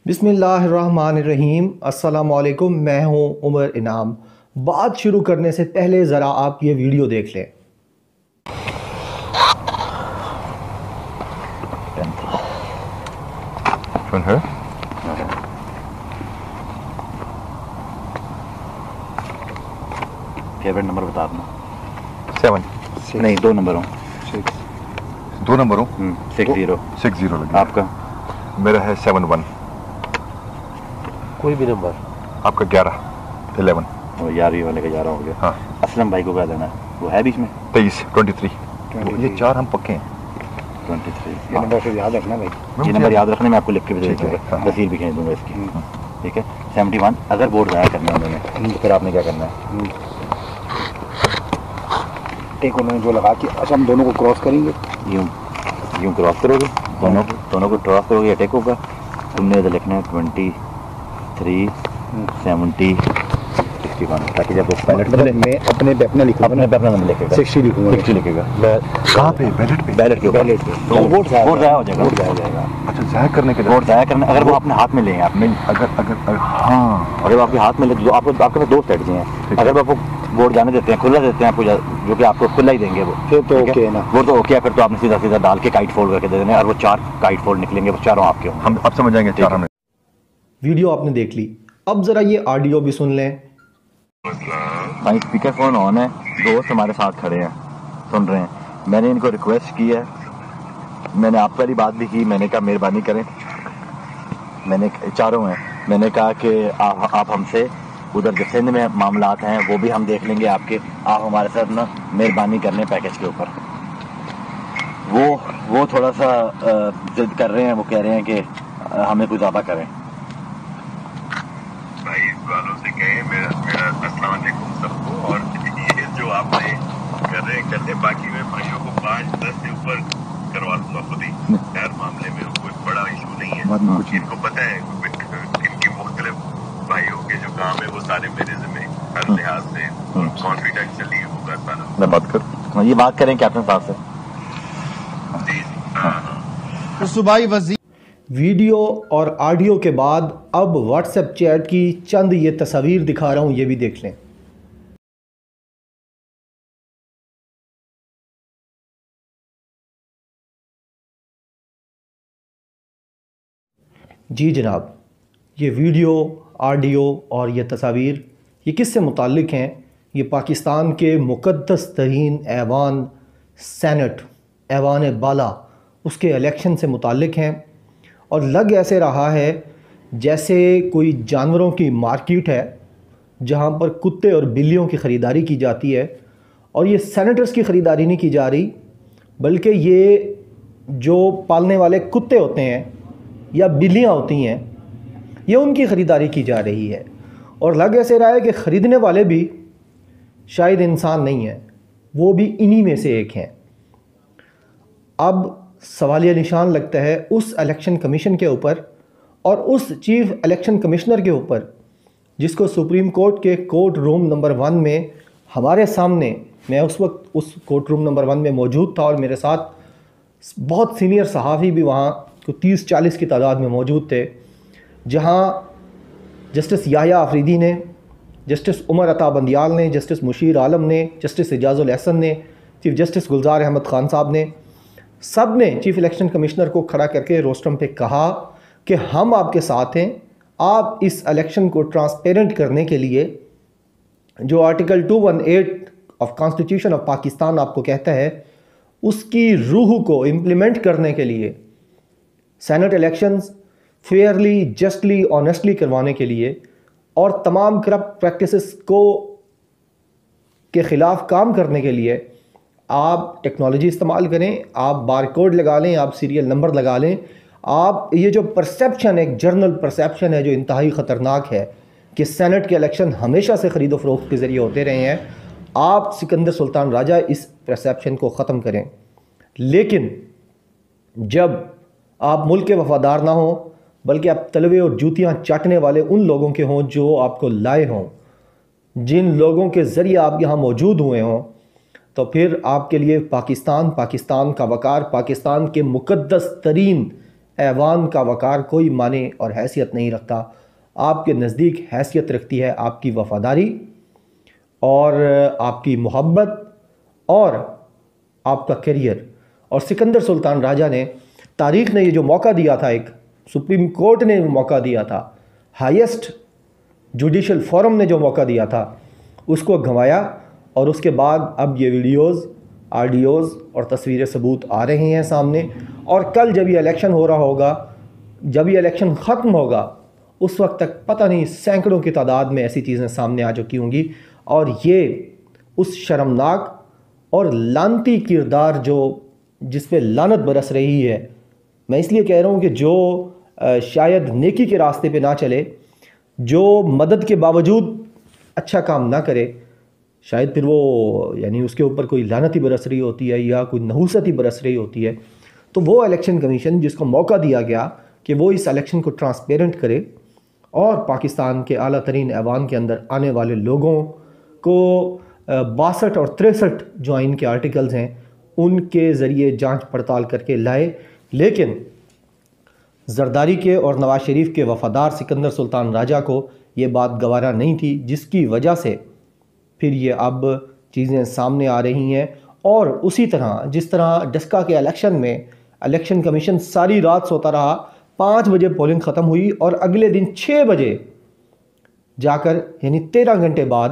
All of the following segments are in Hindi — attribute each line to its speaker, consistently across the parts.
Speaker 1: बिस्मिल्लाहिर्रहमानिर्रहीम। अस्सलामुअलैकुम। मैं हूं उमर इनाम। बात शुरू करने से पहले ज़रा आप ये वीडियो देख लें।
Speaker 2: फेवरेट नंबर बता अपना।
Speaker 3: 7
Speaker 2: नहीं, दो नंबर हो।
Speaker 3: 2 नंबर हो।
Speaker 2: 60
Speaker 3: लगे।
Speaker 2: आपका?
Speaker 3: मेरा है 71।
Speaker 1: कोई भी नंबर।
Speaker 3: आपका 11
Speaker 2: वो 11 वाले का 11 हो गया।
Speaker 3: हाँ।
Speaker 2: असलम भाई को क्या देना है? वो है बीच में
Speaker 3: 23 ये 4 हम पक्के हैं।
Speaker 2: 23।
Speaker 4: ये नंबर फिर याद रखना भाई।
Speaker 2: ये नंबर याद रखने में आपको लिख के भेज
Speaker 3: ठीक है,
Speaker 2: दूंगा,
Speaker 3: हाँ।
Speaker 2: तस्वीर भी खींच दूंगा इसकी। ठीक है। 71। अगर वोट ज़ाया करना है उन्होंने तो फिर आपने क्या करना है?
Speaker 4: एक उन्होंने जो लगा कि अच्छा हम दोनों को क्रॉस करेंगे।
Speaker 2: यूँ क्रॉस करोगे, दोनों को क्रॉस करोगे, अटैक होगा। तुमने इधर लिखना है 23 70 61, ताकि जब वो पायलट
Speaker 4: मतलब मैं अपने पे अपना लिखूंगा,
Speaker 2: अपने पे अपना नंबर लिखेगा।
Speaker 4: 60 लिखूंगा।
Speaker 2: 60 लिखेगा।
Speaker 3: कहाँ पे? बैलेट पे।
Speaker 2: बैलेट पे तो वोट ज़ाया हो जाएगा।
Speaker 4: वोट जाया जाएगा।
Speaker 3: अच्छा, ज़ाया करने के लिए
Speaker 2: वोट ज़ाया करना, अगर वो अपने हाथ में लेंगे आप में,
Speaker 3: अगर हाँ,
Speaker 2: अगर वो आपके हाथ में ले तो आपको आपके पास 2 स्ट्रेटजी हैं।
Speaker 3: ठीक है।
Speaker 2: अगर वो आपको वोट जाने देते हैं, खुला देते हैं आपको, जो कि आपको खुला ही देंगे वो,
Speaker 4: फिर तो
Speaker 2: ठीक
Speaker 4: ओके है ना।
Speaker 2: वो तो ओके है। फिर तो आपने सीधा डाल के काइट फोल्ड करके दे देना, और वो 4 काइट फोल्ड निकलेंगे, वो चारों आपके होंगे।
Speaker 3: हम अब समझ जाएंगे। 4 हमने।
Speaker 1: वीडियो आपने देख ली, अब ज़रा ये ऑडियो भी सुन लें।
Speaker 2: भाई स्पीकर फोन ऑन है, दोस्त हमारे साथ खड़े हैं, सुन रहे हैं। मैंने इनको रिक्वेस्ट की है, मैंने आप वाली बात भी की, मैंने कहा मेहरबानी करें, मैंने चारों हैं, मैंने कहा कि आप हमसे उधर जो सिंध में मामलात हैं वो भी हम देख लेंगे आपके, आप हमारे साथ ना मेहरबानी करने पैकेज के ऊपर। वो थोड़ा सा जिद कर रहे हैं, वो कह रहे हैं कि हमें कुछ ज़्यादा करें।
Speaker 5: भाई वालों से कहें मेरा अस्सलाम वालेकुम सबको, और ये जो आपने कर रहे हैं, बाकी मैं भाइयों को 5-10 से ऊपर करवा लूंगा खुद ही। हर मामले में कोई बड़ा इशू नहीं है। इनको पता है इनकी मुख्तलिफ भाइयों के जो काम है वो सारे मेरे ज़िम्मे, हर लिहाज से कॉन्फिडेंशियली होगा सारा।
Speaker 3: मैं बात कर,
Speaker 2: ये बात करें कैप्टन साहब से।
Speaker 5: जी हाँ।
Speaker 6: तो सूबाई वज़ीर
Speaker 1: वीडियो और ऑडियो के बाद अब व्हाट्सएप चैट की चंद ये तस्वीर दिखा रहा हूँ, ये भी देख लें। जी जनाब, ये वीडियो, ऑडियो और ये तस्वीर ये किससे मुताल्लिक़ हैं? ये पाकिस्तान के मुक़द्दस तरीन ऐवान सेनेट, ऐवान बाला, उसके इलेक्शन से मुताल्लिक़ हैं। और लग ऐसे रहा है जैसे कोई जानवरों की मार्केट है जहाँ पर कुत्ते और बिल्लियों की ख़रीदारी की जाती है। और ये सेनेटर्स की ख़रीदारी नहीं की जा रही, बल्कि ये जो पालने वाले कुत्ते होते हैं या बिल्लियाँ होती हैं, ये उनकी ख़रीदारी की जा रही है। और लग ऐसे रहा है कि ख़रीदने वाले भी शायद इंसान नहीं हैं, वो भी इन्हीं में से एक हैं। अब सवालिया निशान लगता है उस इलेक्शन कमीशन के ऊपर और उस चीफ इलेक्शन कमिश्नर के ऊपर, जिसको सुप्रीम कोर्ट के कोर्ट रूम नंबर 1 में हमारे सामने, मैं उस वक्त उस कोर्ट रूम नंबर 1 में मौजूद था और मेरे साथ बहुत सीनियर सहाफ़ी भी वहाँ को 30-40 की तादाद में मौजूद थे, जहाँ जस्टिस याह्या आफरीदी ने, जस्टिस उमर अता बंदियाल ने, जस्टिस मुशीर आलम ने, जस्टिस एजाजुल एहसन ने, चीफ जस्टिस गुलजार अहमद ख़ान साहब ने, सब ने चीफ इलेक्शन कमिश्नर को खड़ा करके रोस्टम पे कहा कि हम आपके साथ हैं। आप इस इलेक्शन को ट्रांसपेरेंट करने के लिए जो article 218 of constitution of Pakistan आपको कहता है, उसकी रूह को इम्प्लीमेंट करने के लिए, senate elections Fairlie, justly, honestly करवाने के लिए और तमाम करप्ट प्रैक्टिसेस को के ख़िलाफ़ काम करने के लिए आप टेक्नोलॉजी इस्तेमाल करें, आप बारकोड लगा लें, आप सीरियल नंबर लगा लें। आप ये जो परसेप्शन, एक जर्नल परसेप्शन है जो इंतहाई ख़तरनाक है कि सेनेट के इलेक्शन हमेशा से ख़रीदो फ़रोख्त के ज़रिए होते रहे हैं, आप सिकंदर सुल्तान राजा इस परसेप्शन को ख़त्म करें। लेकिन जब आप मुल्क के वफ़ादार ना हों, बल्कि आप तलवे और जूतियाँ चाटने वाले उन लोगों के हों जो आपको लाए हों, जिन लोगों के ज़रिए आप यहाँ मौजूद हुए हों, तो फिर आपके लिए पाकिस्तान, पाकिस्तान का वक़ार, पाकिस्तान के मुक़द्दस तरीन ऐवान का वक़ार कोई माने और हैसियत नहीं रखता। आपके नज़दीक हैसियत रखती है आपकी वफ़ादारी और आपकी मोहब्बत और आपका करियर। और सिकंदर सुल्तान राजा ने, तारीख़ ने ये जो मौका दिया था, एक सुप्रीम कोर्ट ने मौका दिया था, हाईएस्ट जुडिशल फोरम ने जो मौका दिया था, उसको गंवाया। और उसके बाद अब ये वीडियोज़, ऑडियोज़ और तस्वीरें सबूत आ रहे हैं सामने। और कल जब ये इलेक्शन हो रहा होगा, जब ये इलेक्शन ख़त्म होगा, उस वक्त तक पता नहीं सैकड़ों की तादाद में ऐसी चीज़ें सामने आ चुकी होंगी। और ये उस शर्मनाक और लानती किरदार जो जिस पे लानत बरस रही है, मैं इसलिए कह रहा हूँ कि जो शायद नेकी के रास्ते पे ना चले, जो मदद के बावजूद अच्छा काम ना करे, शायद फिर वो यानी उसके ऊपर कोई लानत ही बरस रही होती है या कोई नहूसत ही बरस रही होती है। तो वो इलेक्शन कमीशन जिसको मौका दिया गया कि वो इस इलेक्शन को ट्रांसपेरेंट करे और पाकिस्तान के आला तरीन ऐवान के अंदर आने वाले लोगों को 62 और 63 जो आइन के आर्टिकल्स हैं उनके ज़रिए जांच पड़ताल करके लाए। लेकिन जरदारी के और नवाज शरीफ के वफ़ादार सिकंदर सुल्तान राजा को ये बात गवारा नहीं थी, जिसकी वजह से फिर ये अब चीज़ें सामने आ रही हैं। और उसी तरह जिस तरह डस्का के इलेक्शन में इलेक्शन कमीशन सारी रात सोता रहा, 5 बजे पोलिंग ख़त्म हुई और अगले दिन 6 बजे जाकर यानी 13 घंटे बाद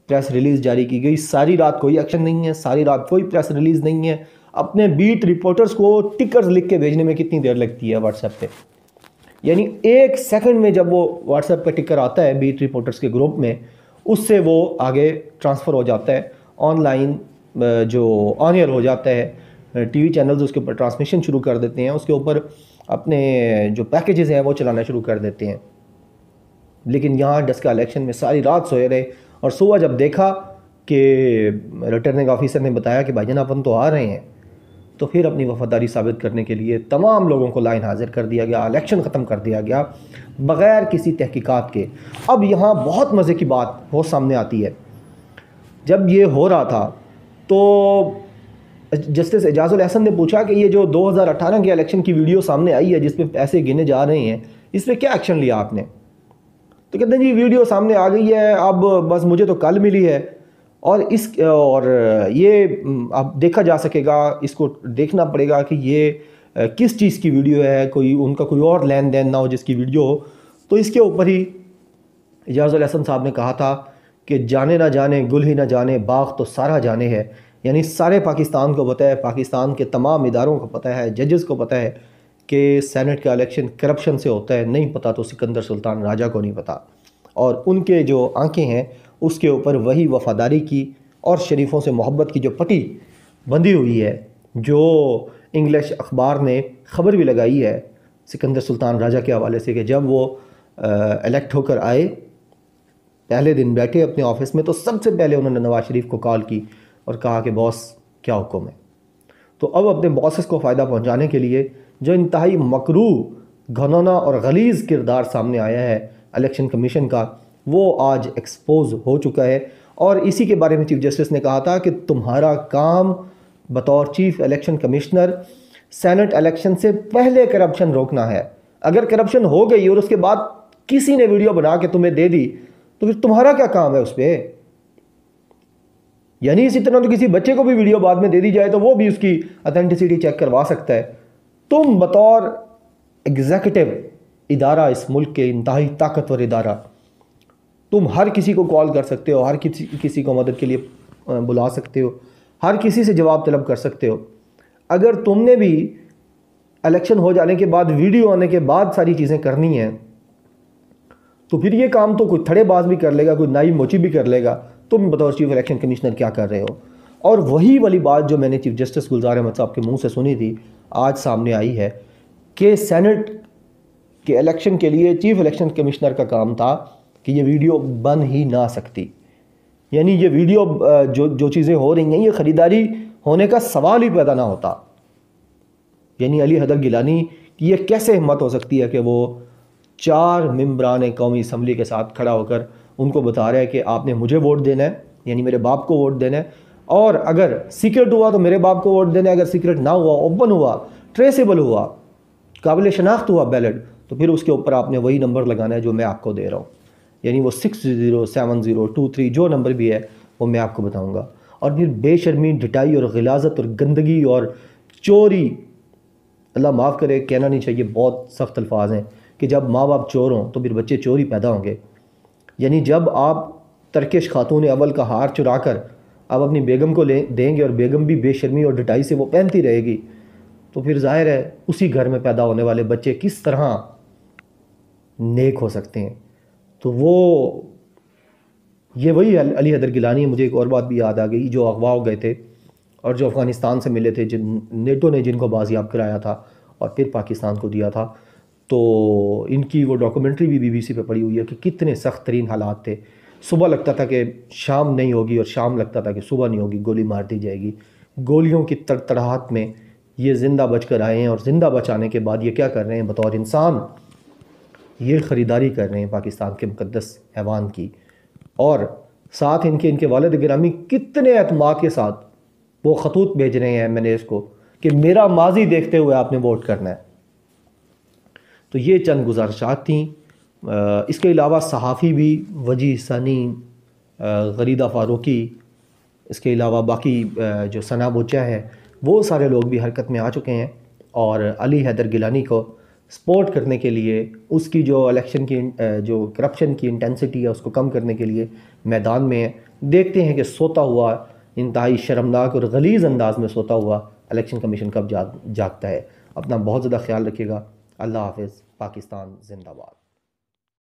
Speaker 1: प्रेस रिलीज़ जारी की गई। सारी रात कोई एक्शन नहीं है, सारी रात कोई प्रेस रिलीज़ नहीं है। अपने बीट रिपोर्टर्स को टिकर्स लिख के भेजने में कितनी देर लगती है व्हाट्सएप पे, यानी 1 सेकंड में जब वो व्हाट्सएप पे टिकर आता है बीट रिपोर्टर्स के ग्रुप में, उससे वो आगे ट्रांसफ़र हो जाता है ऑनलाइन, जो ऑन एयर हो जाता है, टीवी चैनल्स उसके ऊपर ट्रांसमिशन शुरू कर देते हैं, उसके ऊपर अपने जो पैकेजेस हैं वो चलाना शुरू कर देते हैं। लेकिन यहाँ डस्का इलेक्शन में सारी रात सोए रहे और सुबह जब देखा कि रिटर्निंग ऑफिसर ने बताया कि भाईजान अपन तो आ रहे हैं, तो फिर अपनी वफादारी साबित करने के लिए तमाम लोगों को लाइन हाजिर कर दिया गया, इलेक्शन ख़त्म कर दिया गया बग़ैर किसी तहकीकात के। अब यहाँ बहुत मज़े की बात हो सामने आती है, जब ये हो रहा था तो जस्टिस एजाजुल अहसन ने पूछा कि ये जो 2018 के इलेक्शन की वीडियो सामने आई है जिसमें पैसे गिने जा रहे हैं, इस पर क्या एक्शन लिया आपने? तो कहते हैं जी वीडियो सामने आ गई है, अब बस मुझे तो कल मिली है और ये अब देखा जा सकेगा, इसको देखना पड़ेगा कि ये किस चीज़ की वीडियो है, कोई उनका कोई और लेन देन ना हो जिसकी वीडियो हो। तो इसके ऊपर ही एजाजुल अहसन साहब ने कहा था कि जाने ना जाने गुल ही ना जाने बाग तो सारा जाने है, यानी सारे पाकिस्तान को पता है, पाकिस्तान के तमाम इदारों को पता है, जजेस को पता है कि सेनेट का इलेक्शन करप्शन से होता है। नहीं पता तो सिकंदर सुल्तान राजा को नहीं पता, और उनके जो आंखें हैं उसके ऊपर वही वफ़ादारी की और शरीफों से मोहब्बत की जो पट्टी बंधी हुई है, जो इंग्लिश अखबार ने ख़बर भी लगाई है सिकंदर सुल्तान राजा के हवाले से कि जब वो इलेक्ट होकर आए, पहले दिन बैठे अपने ऑफिस में, तो सबसे पहले उन्होंने नवाज शरीफ को कॉल की और कहा कि बॉस क्या हुक्म है। तो अब अपने बॉसेस को फ़ायदा पहुंचाने के लिए जो इंतहाई मकरूह, घनौना और गलीज़ किरदार सामने आया है इलेक्शन कमीशन का, वो आज एक्सपोज हो चुका है। और इसी के बारे में चीफ जस्टिस ने कहा था कि तुम्हारा काम बतौर chief election commissioner senate election से पहले करप्शन रोकना है। अगर करप्शन हो गई और उसके बाद किसी ने वीडियो बना के तुम्हें दे दी तो फिर तुम्हारा क्या काम है उस पर? यानी इसी तरह तो किसी बच्चे को भी वीडियो बाद में दे दी जाए तो वो भी उसकी ऑथेंटिसिटी चेक करवा सकता है। तुम बतौर एग्जीक्यूटिव इदारा, इस मुल्क के इंतहाई ताकतवर इदारा, तुम हर किसी को कॉल कर सकते हो, हर किसी को मदद के लिए बुला सकते हो, हर किसी से जवाब तलब कर सकते हो। अगर तुमने भी इलेक्शन हो जाने के बाद, वीडियो आने के बाद सारी चीज़ें करनी हैं, तो फिर ये काम तो कोई थड़ेबाज भी कर लेगा, कोई नाई मोची भी कर लेगा। तुम बतौर चीफ इलेक्शन कमिश्नर क्या कर रहे हो? और वही वाली बात जो मैंने चीफ जस्टिस गुलजार अहमद साहब के मुंह से सुनी थी, आज सामने आई है कि सेनेट के इलेक्शन के लिए चीफ इलेक्शन कमिश्नर का काम था कि ये वीडियो बन ही ना सकती। यानी ये वीडियो जो चीज़ें हो रही हैं, ये ख़रीदारी होने का सवाल ही पैदा ना होता। यानी अली हैदर गिलानी की ये कैसे हिम्मत हो सकती है कि वो 4 मेंबरान कौमी असम्बली के साथ खड़ा होकर उनको बता रहा है कि आपने मुझे वोट देना है, यानी मेरे बाप को वोट देना है, और अगर सीक्रेट हुआ तो मेरे बाप को वोट देना है, अगर सीक्रेट ना हुआ, ओपन हुआ, ट्रेसेबल हुआ, काबिल शनाख्त हुआ बैलेट, तो फिर उसके ऊपर आपने वही नंबर लगाना है जो मैं आपको दे रहा हूँ, यानी वो 607023 जो नंबर भी है वो मैं आपको बताऊँगा। और फिर बेशर्मी, ढिठाई और गिलाजत और गंदगी और चोरी, अल्लाह माफ़ करे, कहना नहीं चाहिए, बहुत सख्त अल्फाज हैं कि जब माँ बाप चोर हों तो फिर बच्चे चोर ही पैदा होंगे। यानी जब आप तरकेश खातून अव्वल का हार चुरा कर आप अपनी बेगम को देंगे और बेगम भी बेशर्मी और ढिठाई से वो पहनती रहेगी, तो फिर जाहिर है उसी घर में पैदा होने वाले बच्चे किस तरह नेक हो सकते हैं। तो वो ये वही अली हैदर गिलानी। मुझे एक और बात भी याद आ गई, जो अगवा हो गए थे और जो अफ़गानिस्तान से मिले थे, जिन नेटो ने जिनको बाजियाब कराया था और फिर पाकिस्तान को दिया था, तो इनकी वो डॉक्यूमेंट्री भी BBC पे पड़ी हुई है कि कितने सख्त तरीन हालात थे। सुबह लगता था कि शाम नहीं होगी और शाम लगता था कि सुबह नहीं होगी, गोली मार दी जाएगी। गोलियों की तड़तड़ाहट में ये ज़िंदा बच कर आए हैं और ज़िंदा बचाने के बाद ये क्या कर रहे हैं, बतौर इंसान ये ख़रीदारी कर रहे हैं पाकिस्तान के मुक़द्दस हैवान की। और साथ इनके वालिद गिरामी कितने एतमाद के साथ वो ख़तूत भेज रहे हैं MNAs को कि मेरा माजी देखते हुए आपने वोट करना है। तो ये चंद गुजारिशात थी। इसके अलावा सहाफ़ी भी वजी सनी, गरीदा फ़ारूकी, इसके अलावा बाकी जो सना बोचा है, वो सारे लोग भी हरकत में आ चुके हैं और अली हैदर गिलानी को सपोर्ट करने के लिए, उसकी जो इलेक्शन की जो करप्शन की इंटेंसिटी है उसको कम करने के लिए मैदान में है। देखते हैं कि सोता हुआ, इंतहाई शर्मनाक और गलीज़ अंदाज में सोता हुआ इलेक्शन कमीशन कब जागता है। अपना बहुत ज़्यादा ख्याल रखिएगा। अल्लाह हाफ़िज़। पाकिस्तान जिंदाबाद।